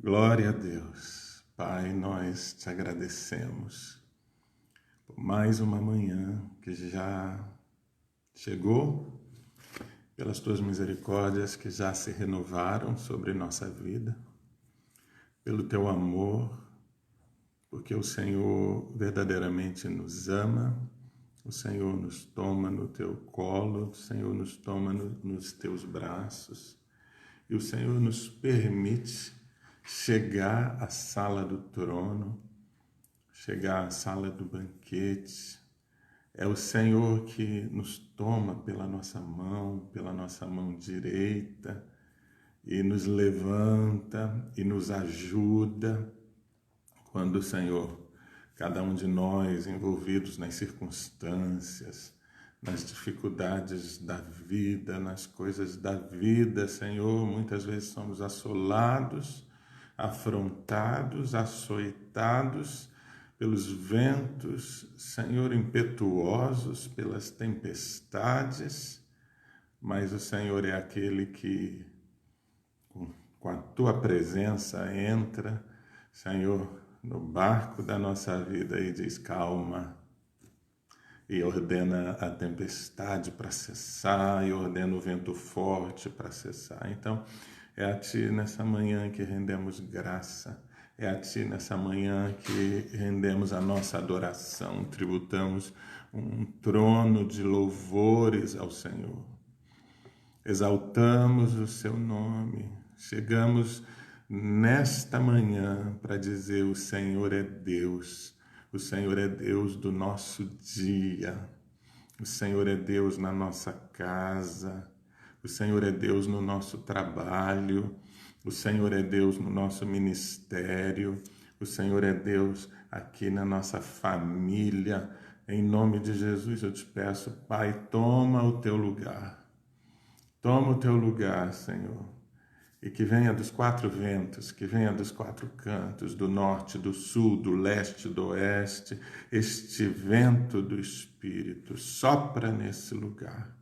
Glória a Deus. Pai, nós te agradecemos por mais uma manhã que já chegou, pelas tuas misericórdias que já se renovaram sobre nossa vida, pelo teu amor, porque o Senhor verdadeiramente nos ama, o Senhor nos toma no teu colo, o Senhor nos toma nos teus braços e o Senhor nos permite chegar à sala do trono, chegar à sala do banquete. É o Senhor que nos toma pela nossa mão direita, e nos levanta e nos ajuda. Quando o Senhor, cada um de nós envolvidos nas circunstâncias, nas dificuldades da vida, nas coisas da vida, Senhor, muitas vezes somos assolados, afrontados, açoitados pelos ventos, Senhor, impetuosos, pelas tempestades, mas o Senhor é aquele que, com a tua presença, entra, Senhor, no barco da nossa vida e diz: calma, e ordena a tempestade para cessar, e ordena o vento forte para cessar. Então, é a Ti nessa manhã que rendemos graça, é a Ti nessa manhã que rendemos a nossa adoração, tributamos um trono de louvores ao Senhor. Exaltamos o Seu nome, chegamos nesta manhã para dizer: o Senhor é Deus, o Senhor é Deus do nosso dia, o Senhor é Deus na nossa casa, o Senhor é Deus no nosso trabalho, o Senhor é Deus no nosso ministério, o Senhor é Deus aqui na nossa família. Em nome de Jesus eu te peço, Pai, toma o teu lugar. Toma o teu lugar, Senhor, e que venha dos quatro ventos, que venha dos quatro cantos, do norte, do sul, do leste, do oeste, este vento do Espírito sopra nesse lugar,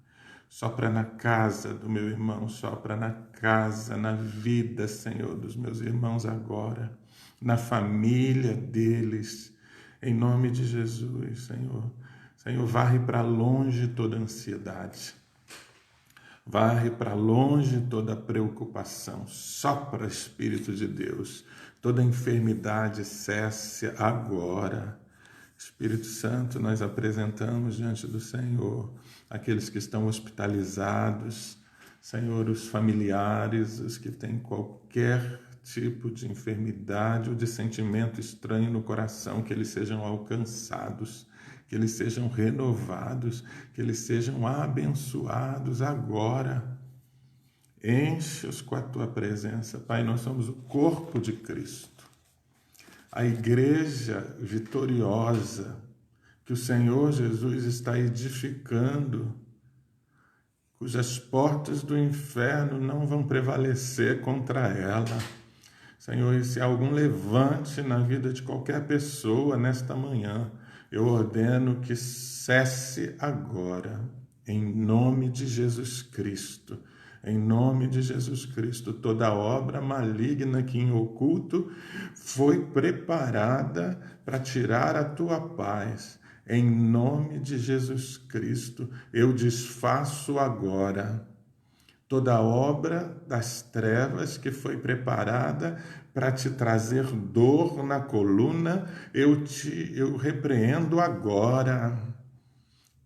sopra na casa do meu irmão, sopra na casa, na vida, Senhor, dos meus irmãos agora, na família deles, em nome de Jesus, Senhor. Senhor, varre para longe toda ansiedade. Varre para longe toda preocupação, sopra, Espírito de Deus, toda enfermidade cesse agora. Espírito Santo, nós apresentamos diante do Senhor aqueles que estão hospitalizados, Senhor, os familiares, os que têm qualquer tipo de enfermidade ou de sentimento estranho no coração, que eles sejam alcançados, que eles sejam renovados, que eles sejam abençoados agora. Enche-os com a tua presença, Pai. Nós somos o corpo de Cristo, a igreja vitoriosa que o Senhor Jesus está edificando, cujas portas do inferno não vão prevalecer contra ela. Senhor, e se há algum levante na vida de qualquer pessoa nesta manhã, eu ordeno que cesse agora, em nome de Jesus Cristo. Em nome de Jesus Cristo, toda obra maligna que em oculto foi preparada para tirar a tua paz. Em nome de Jesus Cristo, eu desfaço agora toda obra das trevas que foi preparada para te trazer dor na coluna, eu repreendo agora.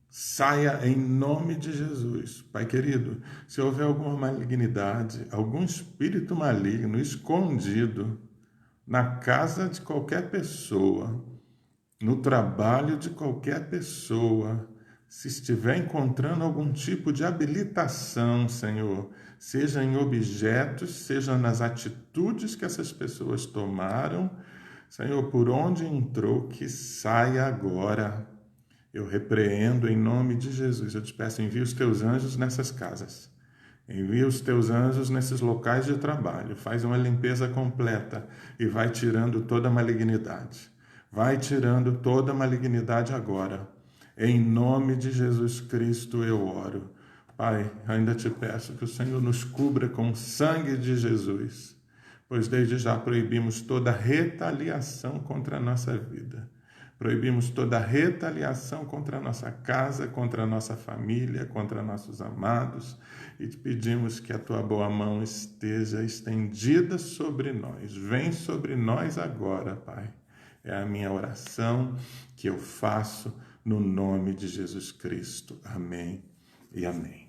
Saia em nome de Jesus. Pai querido, se houver alguma malignidade, algum espírito maligno escondido na casa de qualquer pessoa, no trabalho de qualquer pessoa, se estiver encontrando algum tipo de habilitação, Senhor, seja em objetos, seja nas atitudes que essas pessoas tomaram, Senhor, por onde entrou, que saia agora. Eu repreendo em nome de Jesus. Eu te peço, envia os teus anjos nessas casas. Envia os teus anjos nesses locais de trabalho. Faz uma limpeza completa e vai tirando toda a malignidade. Vai tirando toda a malignidade agora. Em nome de Jesus Cristo eu oro. Pai, ainda te peço que o Senhor nos cubra com o sangue de Jesus, pois desde já proibimos toda retaliação contra a nossa vida. Proibimos toda retaliação contra a nossa casa, contra a nossa família, contra nossos amados, e te pedimos que a tua boa mão esteja estendida sobre nós. Vem sobre nós agora, Pai. É a minha oração que eu faço no nome de Jesus Cristo. Amém e amém.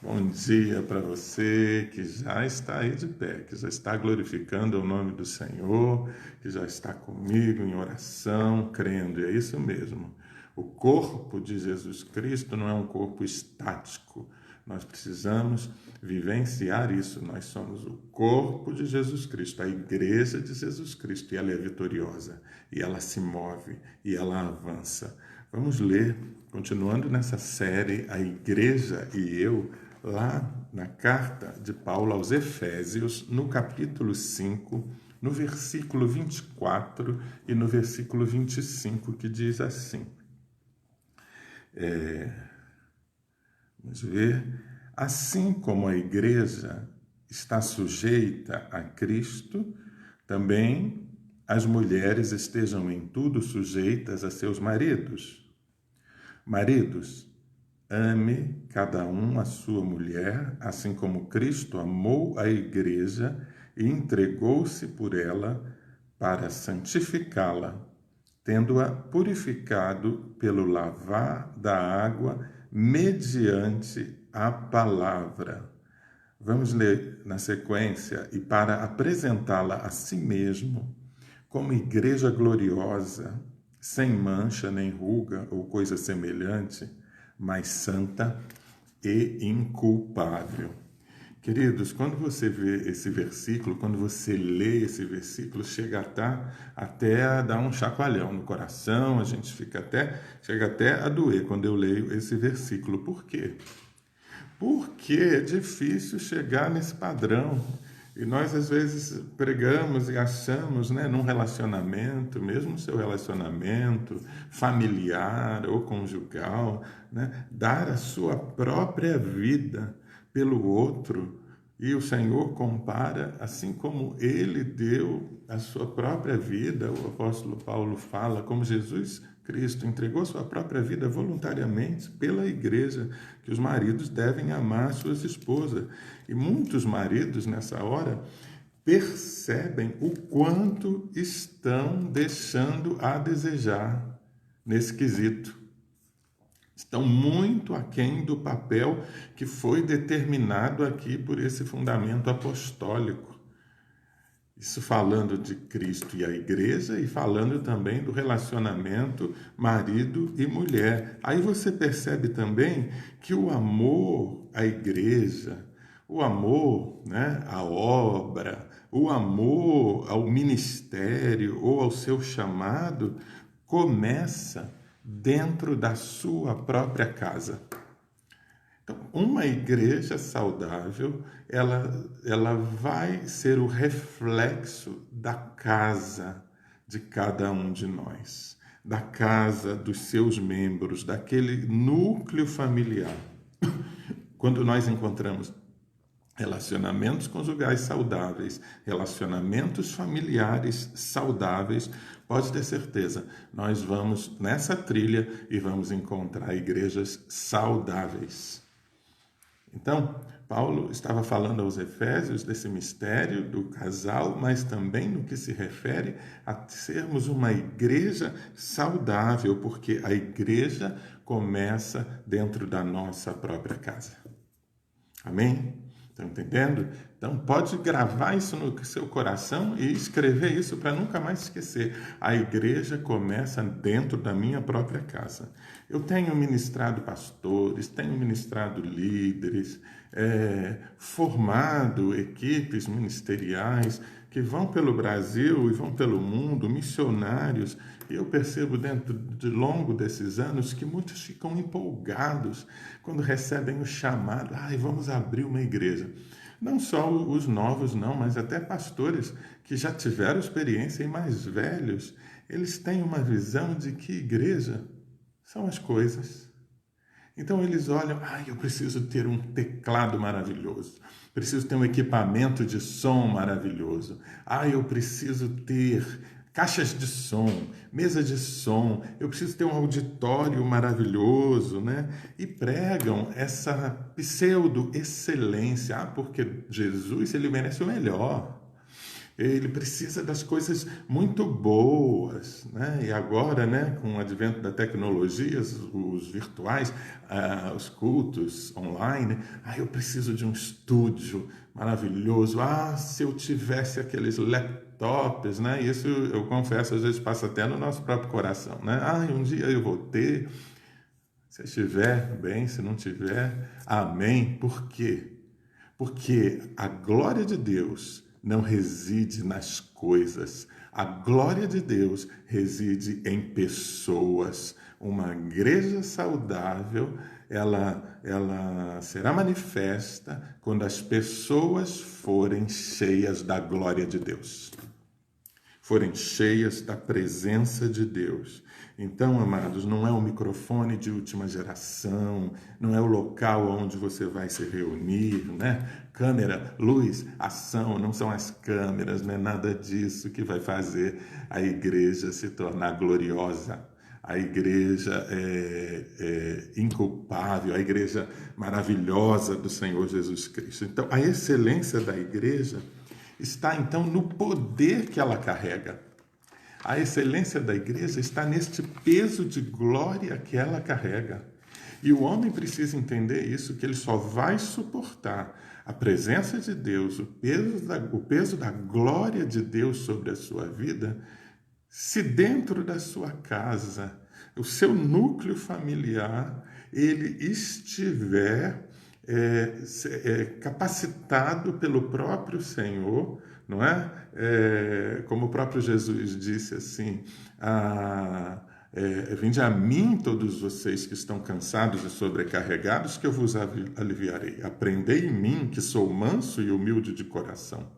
Bom dia para você que já está aí de pé, que já está glorificando o nome do Senhor, que já está comigo em oração, crendo. E é isso mesmo. O corpo de Jesus Cristo não é um corpo estático. Nós precisamos vivenciar isso. Nós somos o corpo de Jesus Cristo, a igreja de Jesus Cristo, e ela é vitoriosa, e ela se move, e ela avança. Vamos ler, continuando nessa série, A Igreja e Eu, lá na carta de Paulo aos Efésios, no capítulo 5, no versículo 24 e no versículo 25, que diz assim. Vamos ver. Assim como a igreja está sujeita a Cristo, também as mulheres estejam em tudo sujeitas a seus maridos. Maridos, ame cada um a sua mulher, assim como Cristo amou a igreja e entregou-se por ela para santificá-la, tendo-a purificado pelo lavar da água mediante a palavra. Vamos ler na sequência. E para apresentá-la a si mesmo como igreja gloriosa, sem mancha nem ruga ou coisa semelhante, mas santa e inculpável. Queridos, quando você vê esse versículo, quando você lê esse versículo, chega até a dar um chacoalhão no coração, a gente chega até a doer quando eu leio esse versículo. Por quê? Porque é difícil chegar nesse padrão. E nós, às vezes, pregamos e achamos, num relacionamento, mesmo seu relacionamento familiar ou conjugal, dar a sua própria vida pelo outro. E o Senhor compara, assim como ele deu a sua própria vida, o apóstolo Paulo fala, como Jesus Cristo entregou sua própria vida voluntariamente pela igreja, que os maridos devem amar suas esposas. E muitos maridos, nessa hora, percebem o quanto estão deixando a desejar nesse quesito. Estão muito aquém do papel que foi determinado aqui por esse fundamento apostólico. Isso falando de Cristo e a igreja e falando também do relacionamento marido e mulher. Aí você percebe também que o amor à igreja, o amor, à obra, o amor ao ministério ou ao seu chamado começa dentro da sua própria casa. Então, uma igreja saudável, ela vai ser o reflexo da casa de cada um de nós, da casa dos seus membros, daquele núcleo familiar. Quando nós encontramos relacionamentos conjugais saudáveis, relacionamentos familiares saudáveis, pode ter certeza, nós vamos nessa trilha e vamos encontrar igrejas saudáveis. Então, Paulo estava falando aos Efésios desse mistério do casal, mas também no que se refere a sermos uma igreja saudável, porque a igreja começa dentro da nossa própria casa. Amém? Estão entendendo? Então, pode gravar isso no seu coração e escrever isso para nunca mais esquecer. A igreja começa dentro da minha própria casa. Eu tenho ministrado pastores, tenho ministrado líderes, formado equipes ministeriais que vão pelo Brasil e vão pelo mundo, missionários. E eu percebo longo desses anos que muitos ficam empolgados quando recebem o chamado. Vamos abrir uma igreja. Não só os novos, não, mas até pastores que já tiveram experiência e mais velhos, eles têm uma visão de que igreja são as coisas. Então eles olham, eu preciso ter um teclado maravilhoso, preciso ter um equipamento de som maravilhoso, eu preciso ter caixas de som, mesa de som, eu preciso ter um auditório maravilhoso, né? E pregam essa pseudo-excelência, porque Jesus, ele merece o melhor. Ele precisa das coisas muito boas, né? E agora, né, com o advento da tecnologia, os virtuais, os cultos online, eu preciso de um estúdio maravilhoso. Se eu tivesse aqueles laptops, né? Isso eu confesso, às vezes passa até no nosso próprio coração, né? Um dia eu vou ter. Se estiver bem, se não tiver, amém. Por quê? Porque a glória de Deus não reside nas coisas. A glória de Deus reside em pessoas. Uma igreja saudável, ela será manifesta quando as pessoas forem cheias da glória de Deus, forem cheias da presença de Deus. Então, amados, não é o microfone de última geração, não é o local onde você vai se reunir, né? Câmera, luz, ação, não são as câmeras, não é nada disso que vai fazer a igreja se tornar gloriosa. A igreja inculpável, a igreja maravilhosa do Senhor Jesus Cristo. Então, a excelência da igreja está, então, no poder que ela carrega. A excelência da igreja está neste peso de glória que ela carrega. E o homem precisa entender isso, que ele só vai suportar a presença de Deus, o peso da glória de Deus sobre a sua vida, se dentro da sua casa, o seu núcleo familiar, ele estiver capacitado pelo próprio Senhor, não é? Como o próprio Jesus disse assim, vinde a mim todos vocês que estão cansados e sobrecarregados, que eu vos aliviarei. Aprendei em mim, que sou manso e humilde de coração.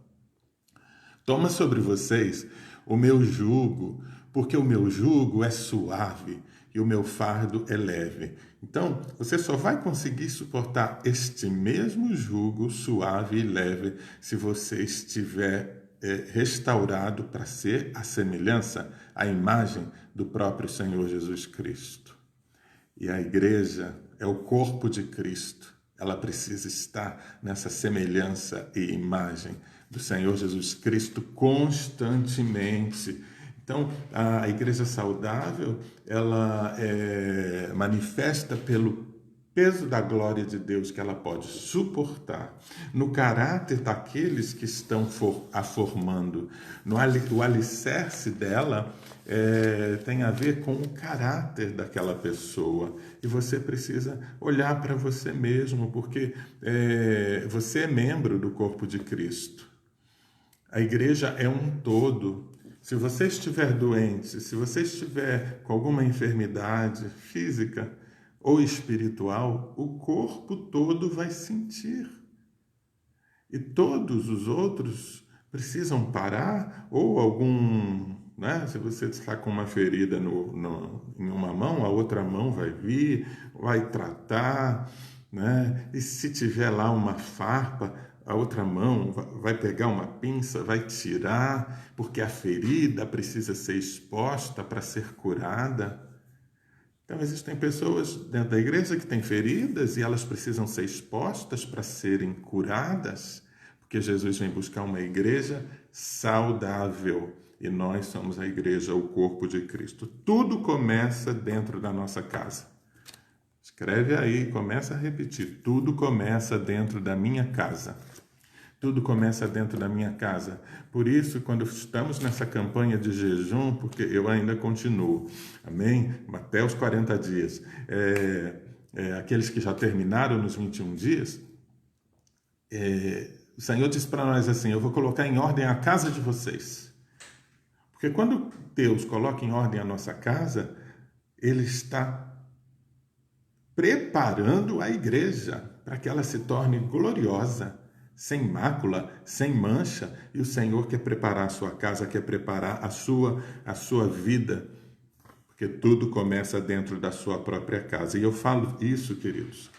Toma sobre vocês o meu jugo, porque o meu jugo é suave e o meu fardo é leve. Então, você só vai conseguir suportar este mesmo jugo suave e leve se você estiver restaurado para ser a semelhança, a imagem do próprio Senhor Jesus Cristo. E a igreja é o corpo de Cristo. Ela precisa estar nessa semelhança e imagem do Senhor Jesus Cristo constantemente. Então, a igreja saudável, ela manifesta pelo peso da glória de Deus que ela pode suportar, no caráter daqueles que estão a formando. O alicerce dela tem a ver com o caráter daquela pessoa. E você precisa olhar para você mesmo, porque você é membro do corpo de Cristo. A igreja é um todo. Se você estiver doente, se você estiver com alguma enfermidade física ou espiritual, o corpo todo vai sentir. E todos os outros precisam parar, ou algum, né? Se você está com uma ferida em uma mão, a outra mão vai vir, vai tratar, né? E se tiver lá uma farpa, a outra mão vai pegar uma pinça, vai tirar, porque a ferida precisa ser exposta para ser curada. Então, existem pessoas dentro da igreja que têm feridas e elas precisam ser expostas para serem curadas, porque Jesus vem buscar uma igreja saudável e nós somos a igreja, o corpo de Cristo. Tudo começa dentro da nossa casa. Escreve aí, começa a repetir. Tudo começa dentro da minha casa. Tudo começa dentro da minha casa. Por isso, quando estamos nessa campanha de jejum, porque eu ainda continuo, amém? Até os 40 dias. Aqueles que já terminaram nos 21 dias, o Senhor disse para nós assim, eu vou colocar em ordem a casa de vocês. Porque quando Deus coloca em ordem a nossa casa, Ele está preparando a igreja para que ela se torne gloriosa, sem mácula, sem mancha, e o Senhor quer preparar a sua casa, quer preparar a sua vida, porque tudo começa dentro da sua própria casa. E eu falo isso, queridos,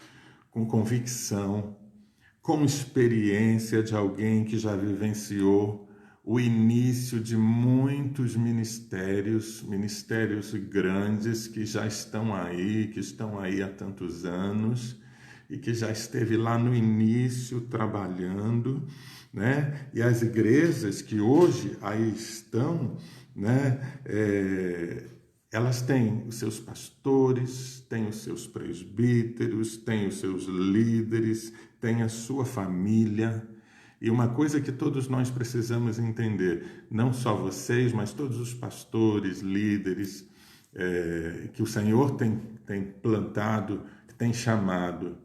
com convicção, com experiência de alguém que já vivenciou o início de muitos ministérios grandes que já estão aí há tantos anos e que já esteve lá no início trabalhando, né? E as igrejas que hoje aí estão, né? Elas têm os seus pastores, têm os seus presbíteros, têm os seus líderes, têm a sua família. E uma coisa que todos nós precisamos entender, não só vocês, mas todos os pastores, líderes, que o Senhor tem plantado, tem chamado,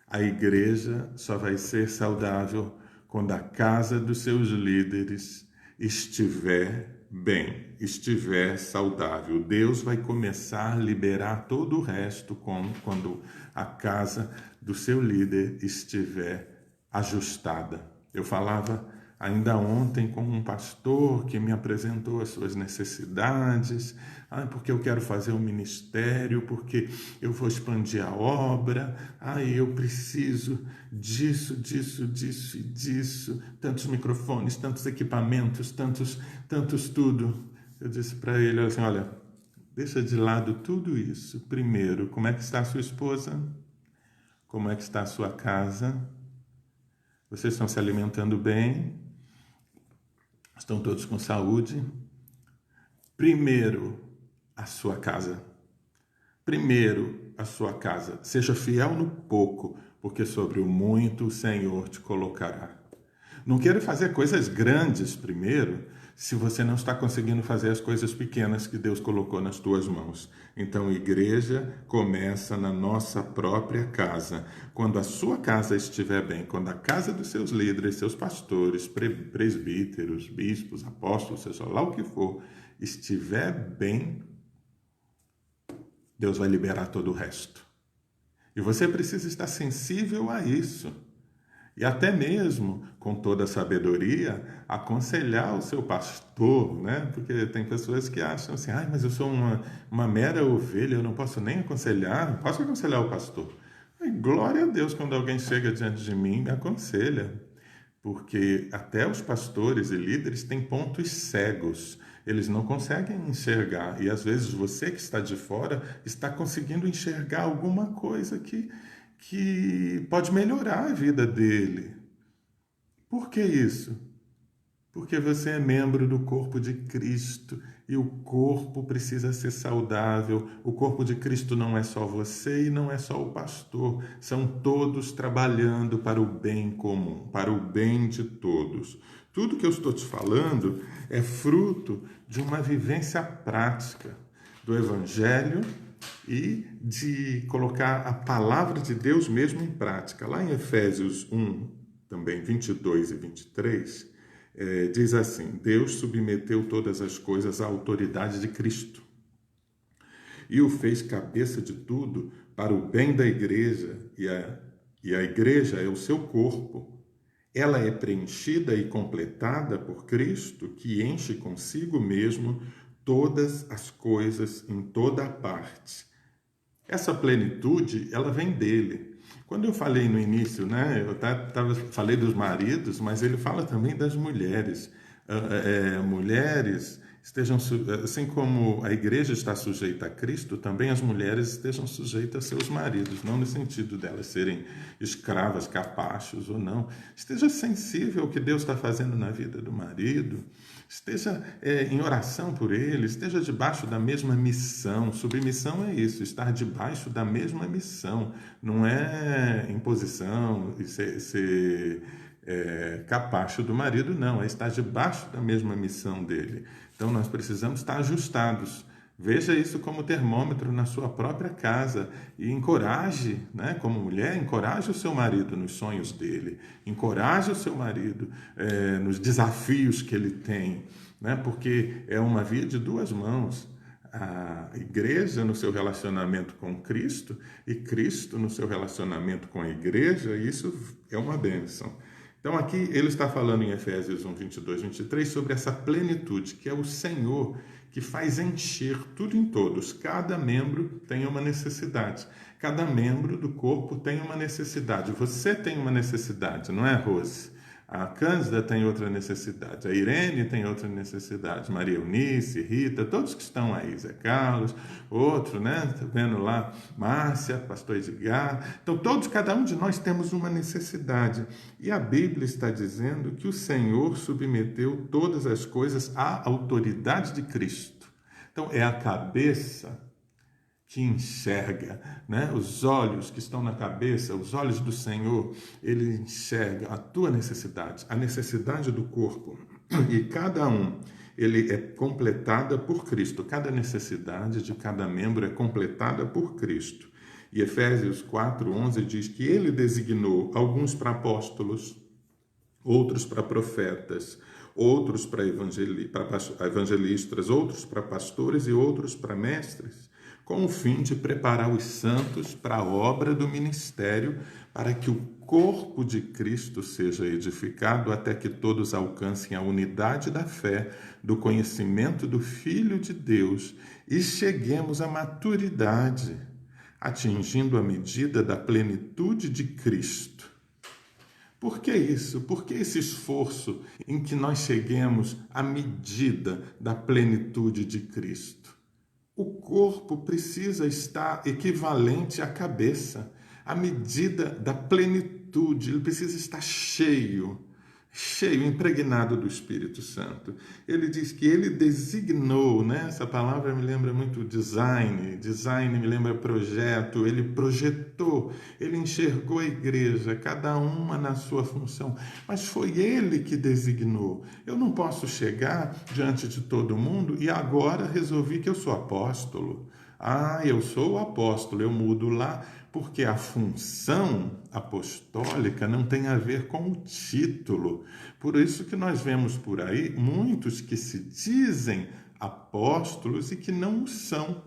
a igreja só vai ser saudável quando a casa dos seus líderes estiver bem, estiver saudável. Deus vai começar a liberar todo o resto quando a casa do seu líder estiver ajustada. Eu falava ainda ontem com um pastor que me apresentou as suas necessidades, porque eu quero fazer um ministério, porque eu vou expandir a obra, eu preciso disso, e disso, tantos microfones, tantos equipamentos, tantos tudo. Eu disse para ele assim, olha, deixa de lado tudo isso. Primeiro, como é que está a sua esposa? Como é que está a sua casa? Vocês estão se alimentando bem? Estão todos com saúde? Primeiro, a sua casa. Primeiro, a sua casa. Seja fiel no pouco, porque sobre o muito o Senhor te colocará. Não quero fazer coisas grandes primeiro, se você não está conseguindo fazer as coisas pequenas que Deus colocou nas tuas mãos. Então, igreja começa na nossa própria casa. Quando a sua casa estiver bem, quando a casa dos seus líderes, seus pastores, presbíteros, bispos, apóstolos, seja lá o que for, estiver bem, Deus vai liberar todo o resto. E você precisa estar sensível a isso. E até mesmo, com toda a sabedoria, aconselhar o seu pastor, né? Porque tem pessoas que acham assim, mas eu sou uma mera ovelha, eu não posso nem aconselhar, não posso aconselhar o pastor. E glória a Deus quando alguém chega diante de mim e me aconselha. Porque até os pastores e líderes têm pontos cegos, eles não conseguem enxergar. E às vezes você que está de fora está conseguindo enxergar alguma coisa que pode melhorar a vida dele. Por que isso? Porque você é membro do corpo de Cristo e o corpo precisa ser saudável. O corpo de Cristo não é só você e não é só o pastor. São todos trabalhando para o bem comum, para o bem de todos. Tudo que eu estou te falando é fruto de uma vivência prática do Evangelho e de colocar a palavra de Deus mesmo em prática. Lá em Efésios 1, também 22 e 23, diz assim, Deus submeteu todas as coisas à autoridade de Cristo e o fez cabeça de tudo para o bem da igreja, e a igreja é o seu corpo. Ela é preenchida e completada por Cristo, que enche consigo mesmo todas as coisas em toda a parte. Essa plenitude, ela vem dele. Quando eu falei no início, né, falei dos maridos, mas ele fala também das mulheres. Mulheres estejam, assim como a igreja está sujeita a Cristo, também as mulheres estejam sujeitas a seus maridos, não no sentido delas serem escravas, capachos ou não. Esteja sensível ao que Deus está fazendo na vida do marido, esteja em oração por ele, esteja debaixo da mesma missão. Submissão é isso, estar debaixo da mesma missão, não é imposição e ser capacho do marido, não, é estar debaixo da mesma missão dele. Então nós precisamos estar ajustados. Veja isso como termômetro na sua própria casa e encoraje, né, como mulher, encoraje o seu marido nos sonhos dele, encoraje o seu marido nos desafios que ele tem, né, porque é uma via de duas mãos. A igreja no seu relacionamento com Cristo e Cristo no seu relacionamento com a igreja, isso é uma bênção. Então aqui ele está falando em Efésios 1, 22, 23 sobre essa plenitude, que é o Senhor que faz encher tudo em todos. Cada membro tem uma necessidade. Cada membro do corpo tem uma necessidade. Você tem uma necessidade, não é, Rose? A Cândida tem outra necessidade, a Irene tem outra necessidade, Maria Eunice, Rita, todos que estão aí, Zé Carlos, outro, né? Tá vendo lá? Márcia, pastor Edgar. Então, todos, cada um de nós temos uma necessidade. E a Bíblia está dizendo que o Senhor submeteu todas as coisas à autoridade de Cristo. Então, é a cabeça que enxerga, né? Os olhos que estão na cabeça, os olhos do Senhor, ele enxerga a tua necessidade, a necessidade do corpo. E cada um, ele é completada por Cristo. Cada necessidade de cada membro é completada por Cristo. E Efésios 4:11 diz que ele designou alguns para apóstolos, outros para profetas, outros para evangelistas, outros para pastores e outros para mestres, com o fim de preparar os santos para a obra do ministério, para que o corpo de Cristo seja edificado até que todos alcancem a unidade da fé, do conhecimento do Filho de Deus e cheguemos à maturidade, atingindo a medida da plenitude de Cristo. Por que isso? Por que esse esforço em que nós cheguemos à medida da plenitude de Cristo? O corpo precisa estar equivalente à cabeça, à medida da plenitude, ele precisa estar cheio, impregnado do Espírito Santo. Ele diz que ele designou, né? Essa palavra me lembra muito design me lembra projeto, ele projetou, ele enxergou a igreja, cada uma na sua função, mas foi ele que designou. Eu não posso chegar diante de todo mundo e agora resolvi que eu sou apóstolo. Eu sou o apóstolo, eu mudo lá, porque a função apostólica não tem a ver com o título. Por isso que nós vemos por aí muitos que se dizem apóstolos e que não são,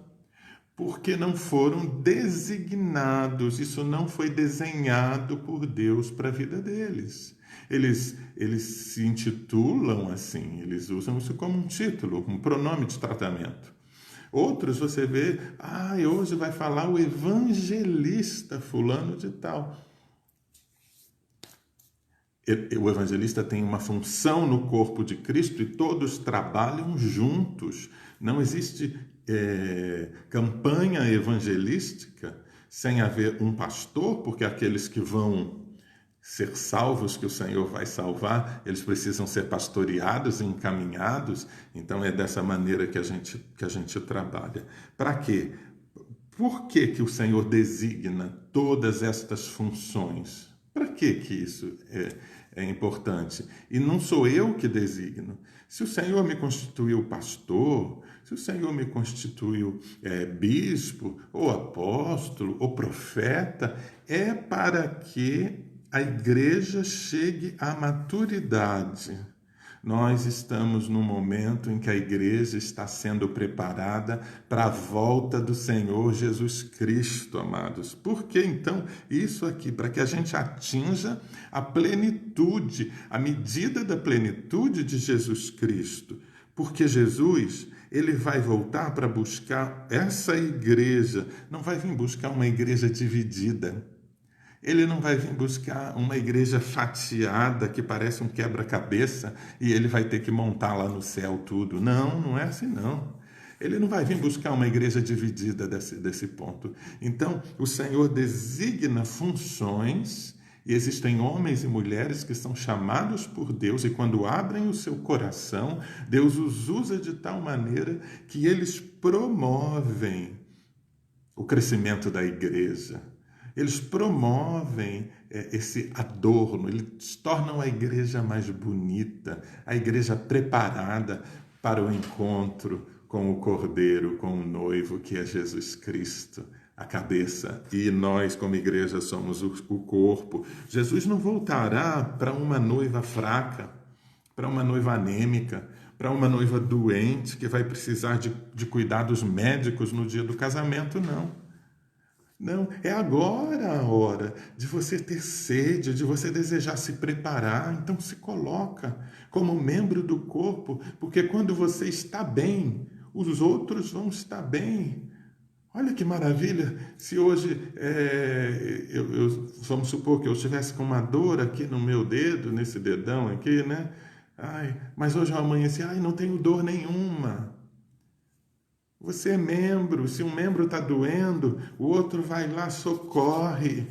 porque não foram designados, isso não foi desenhado por Deus para a vida deles. Eles se intitulam assim, eles usam isso como um título, um pronome de tratamento. Outros você vê, hoje vai falar o evangelista fulano de tal. O evangelista tem uma função no corpo de Cristo e todos trabalham juntos. Não existe campanha evangelística sem haver um pastor, porque aqueles que vão ser salvos, que o Senhor vai salvar, eles precisam ser pastoreados, encaminhados. Então é dessa maneira que a gente trabalha. Para quê? Por que o Senhor designa todas estas funções? Para que isso é importante? E não sou eu que designo. Se o Senhor me constituiu pastor, se o Senhor me constituiu bispo, ou apóstolo, ou profeta, é para que a igreja chegue à maturidade. Nós estamos num momento em que a igreja está sendo preparada para a volta do Senhor Jesus Cristo, amados. Por que então isso aqui? Para que a gente atinja a plenitude, a medida da plenitude de Jesus Cristo. Porque Jesus, ele vai voltar para buscar essa igreja, não vai vir buscar uma igreja dividida. Ele não vai vir buscar uma igreja fatiada que parece um quebra-cabeça e ele vai ter que montar lá no céu tudo. Não é assim não. Ele não vai vir buscar uma igreja dividida desse ponto. Então, o Senhor designa funções e existem homens e mulheres que são chamados por Deus e quando abrem o seu coração, Deus os usa de tal maneira que eles promovem o crescimento da igreja. Eles promovem esse adorno, eles tornam a igreja mais bonita, a igreja preparada para o encontro com o Cordeiro, com o noivo, que é Jesus Cristo, a cabeça. E nós, como igreja, somos o corpo. Jesus não voltará para uma noiva fraca, para uma noiva anêmica, para uma noiva doente que vai precisar de cuidados médicos no dia do casamento, não. Não, é agora a hora de você ter sede, de você desejar se preparar. Então se coloca como membro do corpo, porque quando você está bem, os outros vão estar bem. Olha que maravilha! Se hoje, vamos supor que eu estivesse com uma dor aqui no meu dedo, nesse dedão aqui, né? Ai, mas hoje eu amanheci, ai, não tenho dor nenhuma. Você é membro, se um membro está doendo, o outro vai lá, socorre.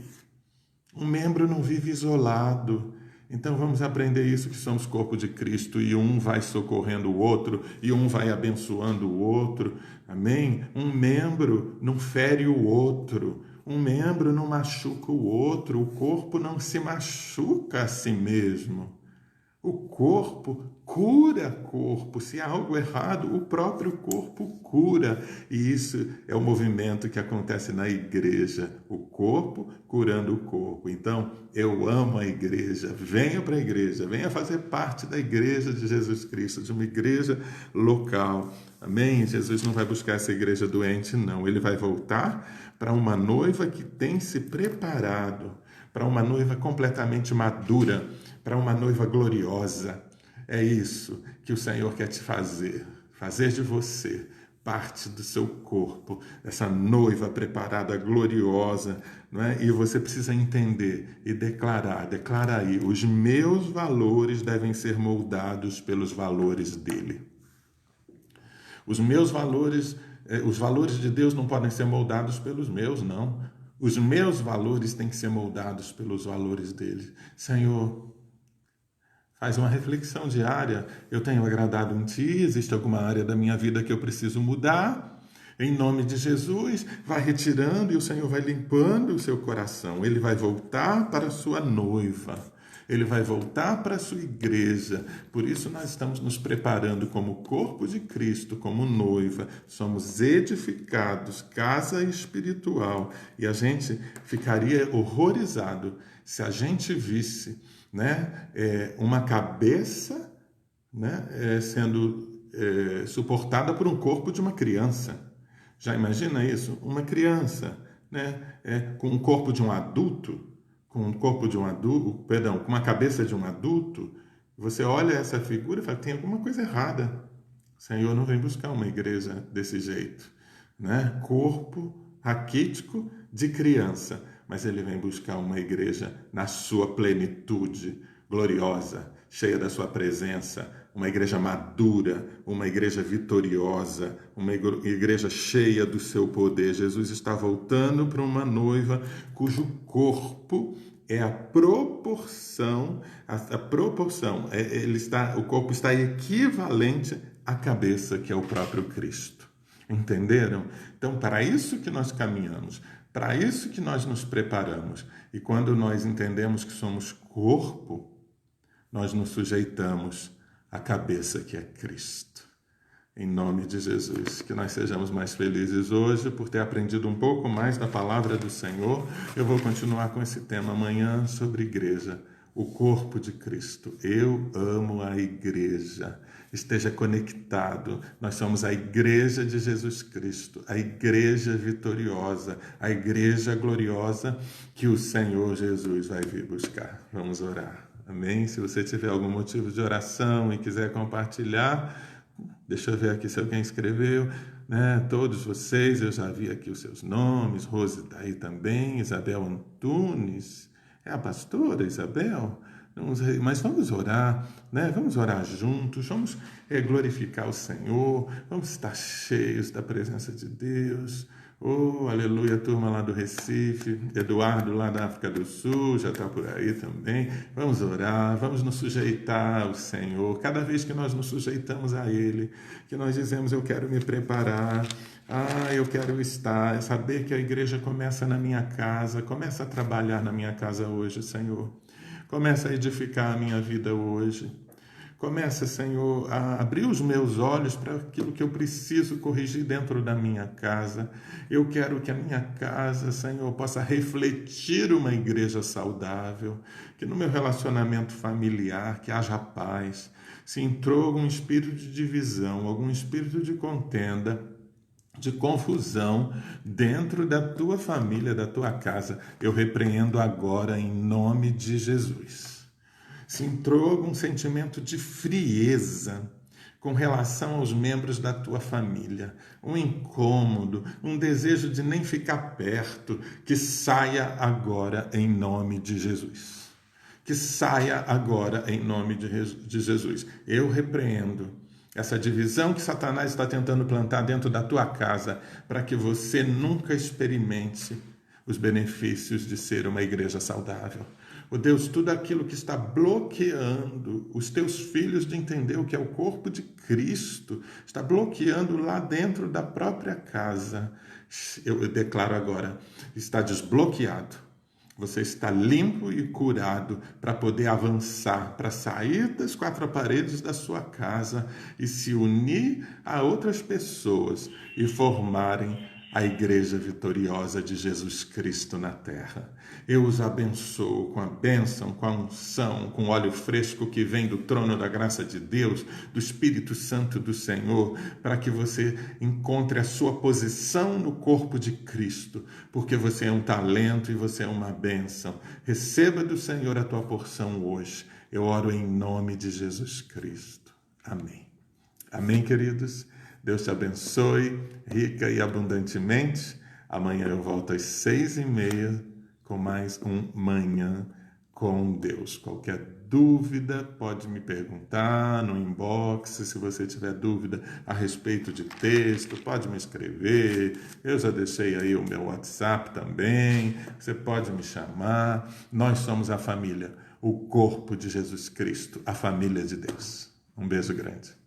Um membro não vive isolado. Então vamos aprender isso, que somos corpo de Cristo, e um vai socorrendo o outro, e um vai abençoando o outro. Amém? Um membro não fere o outro. Um membro não machuca o outro. O corpo não se machuca a si mesmo. O corpo cura corpo. Se há algo errado, o próprio corpo cura. E isso é o movimento que acontece na igreja. O corpo curando o corpo. Então, eu amo a igreja. Venha para a igreja. Venha fazer parte da igreja de Jesus Cristo, de uma igreja local. Amém? Jesus não vai buscar essa igreja doente, não. Ele vai voltar para uma noiva que tem se preparado, para uma noiva completamente madura, para uma noiva gloriosa. É isso que o Senhor quer te fazer de você parte do seu corpo, essa noiva preparada, gloriosa, não é? E você precisa entender e declara aí, os meus valores devem ser moldados pelos valores dele. Os meus valores, os valores de Deus não podem ser moldados pelos meus, não. Os meus valores têm que ser moldados pelos valores dele. Senhor, faz uma reflexão diária. Eu tenho agradado em Ti? Existe alguma área da minha vida que eu preciso mudar? Em nome de Jesus, vai retirando e o Senhor vai limpando o seu coração. Ele vai voltar para a sua noiva. Ele vai voltar para a sua igreja. Por isso nós estamos nos preparando como corpo de Cristo, como noiva. Somos edificados, casa espiritual. E a gente ficaria horrorizado se a gente visse, né, uma cabeça, né, sendo suportada por um corpo de uma criança. Já imagina isso? Uma criança, né, com o corpo de um adulto, com uma cabeça de um adulto. Você olha essa figura e fala, tem alguma coisa errada. O Senhor não vem buscar uma igreja desse jeito, né? Corpo raquítico de criança, mas ele vem buscar uma igreja na sua plenitude, gloriosa, cheia da sua presença, uma igreja madura, uma igreja vitoriosa, uma igreja cheia do seu poder. Jesus está voltando para uma noiva cujo corpo é a proporção, o corpo está equivalente à cabeça, que é o próprio Cristo. Entenderam? Então, para isso que nós caminhamos, para isso que nós nos preparamos. E quando nós entendemos que somos corpo, nós nos sujeitamos à cabeça, que é Cristo. Em nome de Jesus, que nós sejamos mais felizes hoje por ter aprendido um pouco mais da palavra do Senhor. Eu vou continuar com esse tema amanhã sobre igreja, o corpo de Cristo. Eu amo a igreja. Esteja conectado. Nós somos a igreja de Jesus Cristo, a igreja vitoriosa, a igreja gloriosa que o Senhor Jesus vai vir buscar. Vamos orar. Amém? Se você tiver algum motivo de oração e quiser compartilhar, deixa eu ver aqui se alguém escreveu, né? Todos vocês, eu já vi aqui os seus nomes. Rose está aí também, Isabel Antunes, é a pastora Isabel? Não sei, mas vamos orar, né? Vamos orar juntos, vamos glorificar o Senhor, vamos estar cheios da presença de Deus. Oh, aleluia, turma lá do Recife, Eduardo lá da África do Sul, já está por aí também. Vamos orar, vamos nos sujeitar ao Senhor. Cada vez que nós nos sujeitamos a Ele, que nós dizemos, eu quero me preparar, eu quero estar, saber que a igreja começa na minha casa, começa a trabalhar na minha casa hoje, Senhor. Começa a edificar a minha vida hoje. Começa, Senhor, a abrir os meus olhos para aquilo que eu preciso corrigir dentro da minha casa. Eu quero que a minha casa, Senhor, possa refletir uma igreja saudável, que no meu relacionamento familiar, que haja paz. Se entrou algum espírito de divisão, algum espírito de contenda, de confusão dentro da tua família, da tua casa, eu repreendo agora em nome de Jesus. Se entrou algum sentimento de frieza com relação aos membros da tua família, um incômodo, um desejo de nem ficar perto, que saia agora em nome de Jesus. Que saia agora em nome de Jesus. Eu repreendo essa divisão que Satanás está tentando plantar dentro da tua casa para que você nunca experimente os benefícios de ser uma igreja saudável. Oh Deus, tudo aquilo que está bloqueando os teus filhos de entender o que é o corpo de Cristo, está bloqueando lá dentro da própria casa, eu declaro agora, está desbloqueado. Você está limpo e curado para poder avançar, para sair das quatro paredes da sua casa e se unir a outras pessoas e formarem a igreja vitoriosa de Jesus Cristo na terra. Eu os abençoo com a bênção, com a unção, com o óleo fresco que vem do trono da graça de Deus, do Espírito Santo do Senhor, para que você encontre a sua posição no corpo de Cristo, porque você é um talento e você é uma bênção. Receba do Senhor a tua porção hoje. Eu oro em nome de Jesus Cristo. Amém. Amém, queridos? Deus te abençoe, rica e abundantemente. Amanhã eu volto às 6h30 com mais um Manhã com Deus. Qualquer dúvida, pode me perguntar no inbox. Se você tiver dúvida a respeito de texto, pode me escrever. Eu já deixei aí o meu WhatsApp também. Você pode me chamar. Nós somos a família, o corpo de Jesus Cristo, a família de Deus. Um beijo grande.